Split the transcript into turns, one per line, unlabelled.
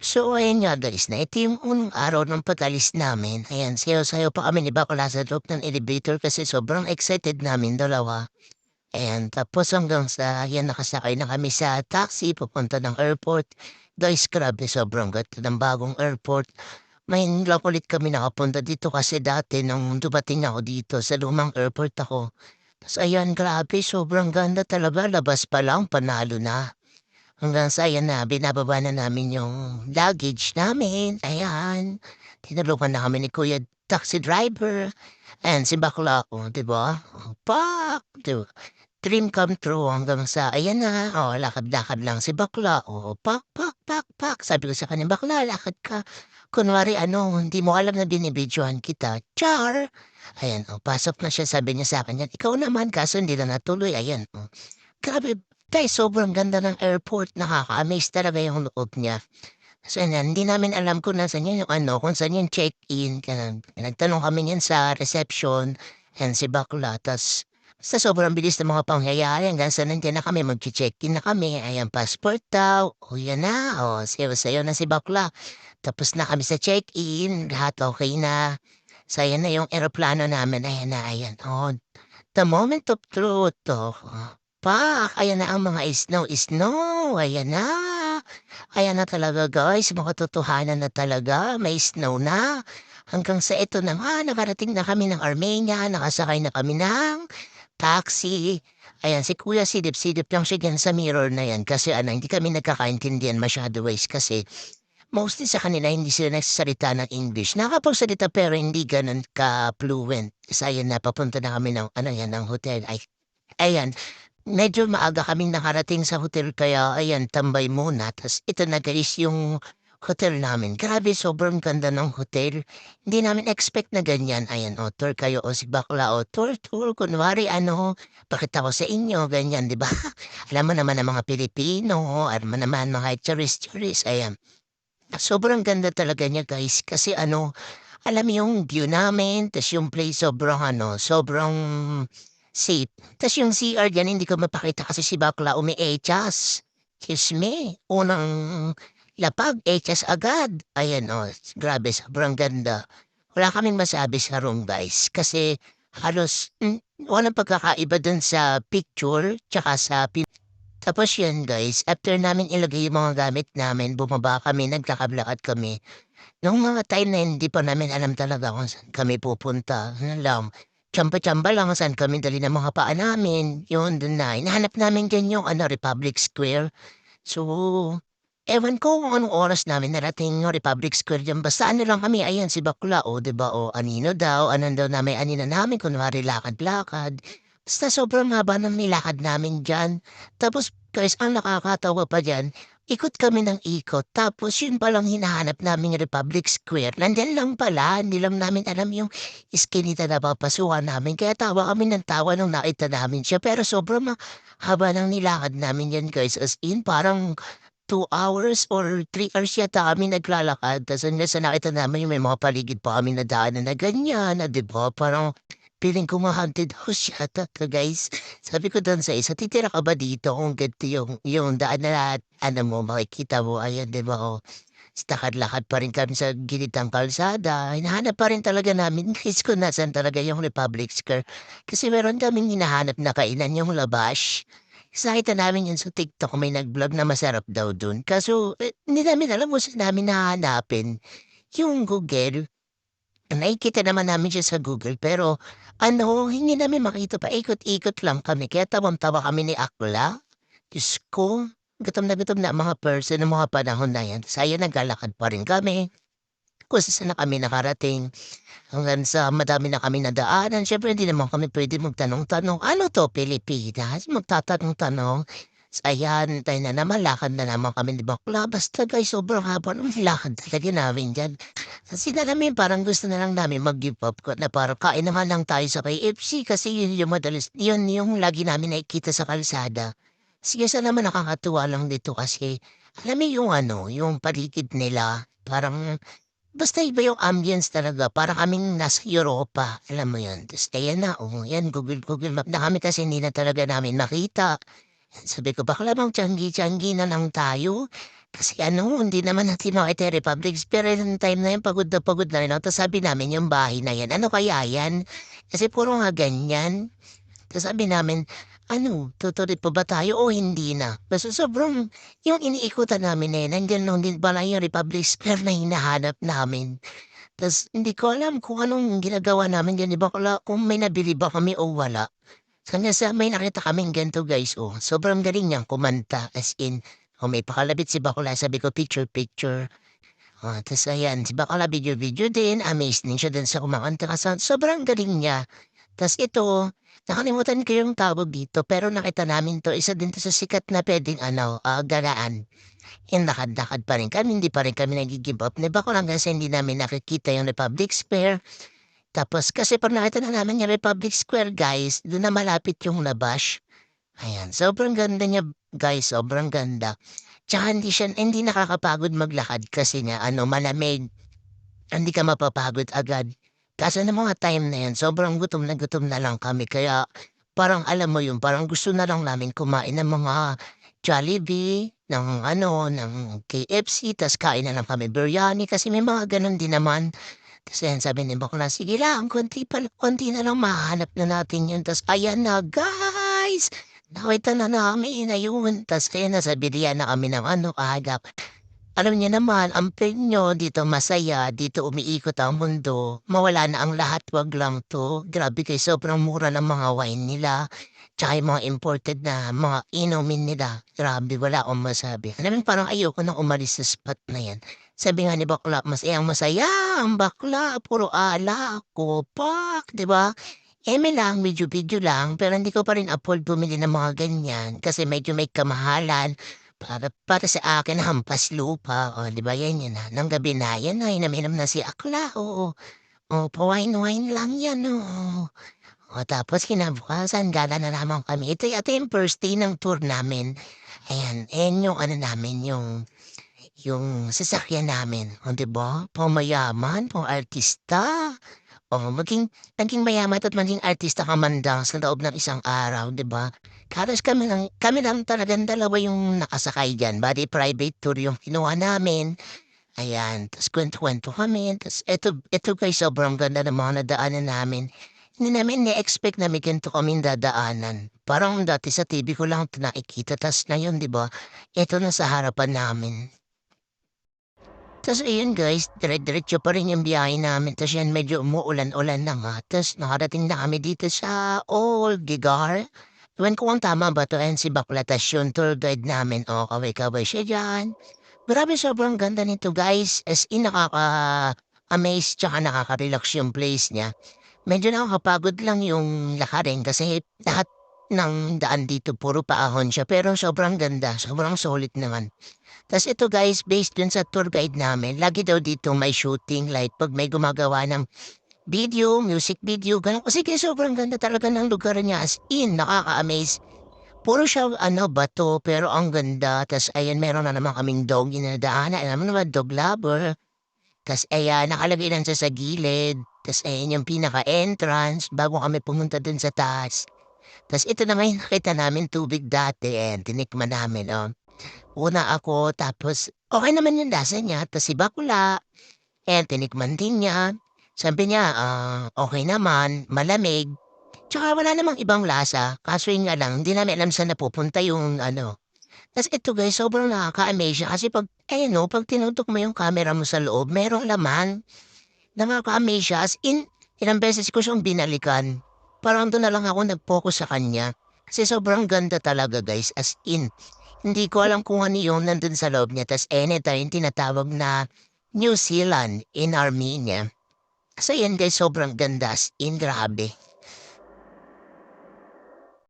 So, ayun nga guys, na ito yung unang araw ng pag-alis namin. Ayan, sayo-sayo pa kami ni Bakla sa loob ng elevator kasi sobrang excited namin dalawa. Ayan, tapos hanggang sa, ayan, nakasakay na kami sa taxi papunta ng airport. Guys, grabe, sobrang ganda ng bagong airport. May lang ulit kami nakapunta dito kasi dati nung dumating ako dito sa lumang airport ako. Tapos ayan, grabe, sobrang ganda talaga. Labas pa lang, panalo na. Hanggang sa ayan na, binababa na namin yung luggage namin, ayan. Tinulungan na kami ni kuya taxi driver. Ayan, si bakla ko, 'di ba? Pak! 'Di ba? Dream come true hanggang sa ayan na, lakad-lakad lang si bakla, pak, pak, pak, pak. Sabi ko sa kanya, "Bakla, lakad ka. Kunwari ano, hindi mo alam na binibidyohan kita." Char! Ayan, pasok na siya. Sabi niya sa akin yan, "Ikaw naman, kaso hindi na natuloy." Ayan, oh. Grabe, guys, sobrang ganda ng airport, nakaka-amaze talaga yung loob niya. So ayan, hindi namin alam kung nasaan yan yung ano, kung saan yung check-in, gano'n. Nagtanong kami niyan sa reception, ayan si bakla ta's sa sobrang bilis ng mga pangyayari hanggang sa nandiyan na kami, magche-check-in na kami, ayan passport daw, yan na, sayo-sayo na si bakla. Tapos na kami sa check-in, lahat okey na. So ayan na yung eroplano namin, ayan na, ayan, the moment of truth, ayan na ang mga snow, ayan na. Ayan na talaga guys, makatotohanan na talaga, may snow na. Hanggang sa ito na nga, nakarating na kami ng Armenia, nakasakay na kami ng taxi. Ayan, si kuya silip-silip lang siya dyan sa mirror na yan kasi ano, hindi kami nagkakaintindihan masyado guys kasi mostly sa kanila hindi sila nagsasalita ng English. Nakakapagsalita pero hindi ganun ka-fluent. Kasi ayan na, papunta na kami ng, ano yan, ng hotel. Ay, ayan, medyo maaga kaming nakarating sa hotel kaya ayan, tambay muna. Tas ito na guys yung hotel namin. Grabe, sobrang ganda ng hotel. Hindi namin expect na ganyan. Ayan, tour kayo o si bakla o tour. Kunwari ano, pakita ko sa inyo, ganyan, di ba? Alam mo naman ang mga Pilipino, alam mo naman mga tourist, ayan. Sobrang ganda talaga niya guys kasi ano, alam mo yung view namin, tas yung place sobrang ano, sobrang safe. Tas yung CR diyan hindi ko mapakita kasi si bakla umi-etyas. Kiss me, unang lapag, etyas agad. Ayan grabe sobrang ganda. Wala kaming masabi sa room guys kasi halos walang pagkakaiba dun sa picture tsaka sa tapos yun guys, after namin ilagay yung mga gamit namin, bumaba kami, naglalakad kami. Nung mga time na hindi pa namin alam talaga kung saan kami pupunta. Ano lang, tsamba-tsamba lang saan kami dali ng mga paa namin. Yun, dun na. Hinahanap namin dyan yung ano, Republic Square. So, ewan ko kung anong oras namin narating yung Republic Square dyan. Basta ano lang kami, ayan si Bakla, di ba, anino daw, anan daw namin, anina namin, kunwari lakad-lakad. Basta sobrang haba ng nilakad namin dyan. Tapos, guys, ang nakakatawa pa dyan, ikot kami ng ikot. Tapos, yun palang hinahanap naming Republic Square. Nandyan lang pala, hindi lang namin alam yung iskinita na papasukan namin. Kaya tawa kami ng tawa nung nakita namin siya. Pero sobrang haba ng nilakad namin yan, guys. As in, parang 2 hours or 3 hours yata kami naglalakad tas hanggang sa nakita namin yung may mga paligid pa kami na daanan na ganyan na 'di ba parang feeling ko haunted house yata 'to guys. Sabi ko dun sa isa, "Titira ka ba dito kung ganito yung daan na ano mo makikita mo ayan 'di ba lakad-lakad pa rin kami sa gilid ng kalsada, hinahanap pa rin talaga namin guys kung nasaan talaga yung Republic Square. Kasi meron kaming hinahanap na kainan yung Labash. Kasi nakita namin yun sa TikTok, may nag-vlog na masarap daw dun. Kaso, hindi namin alam kung saan namin hahanapin. Yung Google, nakikita naman namin siya sa Google pero ano, hindi namin makita pa. Ikot-ikot lang kami. Kaya tawang-tawa kami ni Akla. Diyos ko, gutom na ang mga person ng mga panahon na yan. Sayang naglalakad pa rin kami. Kung saan na kami nakarating. Hanggang sa madami na kaming nadaanan. Siyempre hindi naman kami puwede magtanong-tanong, "Ano 'to, Pilipinas?" Magtatanong-tanong. Ayan, tayo na naman, lakad na naman kami ni bakla. Basta guys, sobrang haba nung lakad talaga namin diyan. Kasi na namin parang gusto na lang namin mag-give up ko na parang kain naman lang tayo sa KFC kasi yun yung madalas yun yung lagi namin nakikita sa kalsada. Sige, sana naman nakakatuwa lang dito kasi alam mo yung ano, yung paligid nila parang basta iba yung ambience talaga para kaming nasa Europa, alam mo yun. Ta's ayan na, yan Google Map na kami kasi hindi na talaga namin makita. Sabi ko, "Bakla bang tiyanggi-tiyanggi na lang tayo?" Kasi ano, hindi naman natin makita yung Republic Square nung time na yun pagod na rin ako tapos sabi namin yung bahay na yan, ano kaya yan? Kasi puro nga ganyan. Tapos sabi namin, ano, tutuloy pa ba tayo o hindi na? Basta sobrang, yung iniikutan namin na yun, nandiyan lang din pala yung Republic Square na hinahanap namin. Tapos hindi ko alam kung anong ginagawa namin diyan, 'di ba, kung may nabili ba kami o wala. Hanggang sa may nakita kaming ganito guys, oh, sobrang galing niyang kumanta as in, oh, may pakalabit si Bakla sabi ko, "Picture, picture." Oh, ta's ayan si Bakla video-video din, amazed din siya dun sa kumakanta kasi sobrang galing niya. Ta's ito, nakalimutan ko yung tawag dito pero nakita namin 'to, isa din 'to sa sikat na puwedeng ano, galaan. Lakad-lakad pa rin kami, hindi pa rin kami nagi-give up. 'Di ba ko lang kasi hindi namin nakikita yung Republic Square. Tapos kasi 'pag nakita na namin yung Republic Square guys, dun na malapit yung Nabash. Ayan, sobrang ganda niya guys, sobrang ganda. Tsaka hindi nakakapagod maglakad kasi nga ano, malamig. Hindi ka mapapagod agad. Kaso nung mga time na yan, sobrang gutom na lang kami kaya parang alam mo yun, parang gusto na lang namin kumain ng mga Jollibee, ng ano, ng KFC, tas kain na lang kami biryani kasi may mga gano'n din naman. Tas ayan sabi ni bakla, "Sige lang konti na lang mahahanap na natin yun." Tas ayan na guys, nakita na namin, ayun. Tas ayan na sa bilihan na kami ng ano, kaagap. Alam niyo naman ang premyo dito masaya, dito umiikot ang mundo, mawala na ang lahat 'wag lang 'to. Grabe guys sobrang mura ng mga wine nila, tsaka yung mga imported na mga inumin nila, grabe wala akong masabi. Alam mo parang ayoko ng umalis sa spot na 'yan. Sabi nga ni bakla, "Masayang-masaya ang bakla, puro alak, kopak." 'Di ba? Eme lang, video-video lang, pero hindi ko pa rin afford bumili ng mga ganyan kasi medyo may kamahalan. Para sa akin hampas lupa, oh, 'di ba yan yan na ng gabi na yan na inom-inom na si akla, oo. Oh, pa-wine-wine lang yan, oo. Oh, tapos kinabukasan gala na naman kami. Ito yung first day ng tour namin. Ayan, ayan yung ano namin, yung sasakyan namin, oh, 'di ba? Pamayaman, pang-artista. Oo, naging mayaman at maging artista ka man lang sa loob ng isang araw, 'di ba? Halos kami lang talagang dalawa yung nakasakay diyan, bale private tour yung kinuha namin, ayan. Ta's kuwentu-kuwento kami, ta's eto guys sobrang ganda ng mga nadaanan namin. Hindi namin ine-expect na may ganito kaming dadaanan. Parang dati sa TV ko lang 'to nakikita ta's ngayon 'di ba, eto na sa harapan namin. Tas ayun guys, dire-diretso pa rin yung biyahe namin tas yan medyo umuulan-ulan na nga tas nakarating na kami dito sa Old Gigar. Ewan ko kung tama ba 'to, ayan si bakla tas yung tour guide namin, kaway-kaway siya diyan. Grabe sobrang ganda nito guys, as in nakaka-amaze tsaka nakaka-relax yung place niya. Medyo nakakapagod lang yung lakarin kasi lahat ng daan dito puro paahon siya pero sobrang ganda, sobrang solid naman. Tas ito guys, based dun sa tour guide namin, lagi daw dito may shooting like 'pag may gumagawa ng video, music video, gano'n. Kasi guys sobrang ganda talaga ng lugar niya as in nakaka-amaze. Puro siya ano, bato pero ang ganda. Tas ayan meron na naman kaming doggy na nadaanan, alam mo naman dog lover. Tas ayan nakalagay lang siya sa gilid. Tas ayan yung pinaka-entrance bago kami pumunta dun sa taas. Tas ito naman yung nakita namin tubig dati and tinikman namin, oh. Una ako tapos okey naman yung lasa niya tas si bakla, eh, tinikman din niya. Sabi niya, okey naman, malamig, tsaka wala namang ibang lasa kaso yun nga lang hindi namin alam saan napupunta yung ano. Tas ito guys sobrang nakaka-amaze siya kasi 'pag ayan, 'pag tinutok mo yung camera mo sa loob merong laman. Nakaka-amaze siya as in ilang beses ko siyang binalikan. Parang dun na lang ako nag-focus sa kanya. Kasi sobrang ganda talaga guys as in. Hindi ko alam kung ano yung nandun sa loob niya tas anytime tinatawag na New Zealand in Armenia. So yan guys sobrang ganda as in grabe.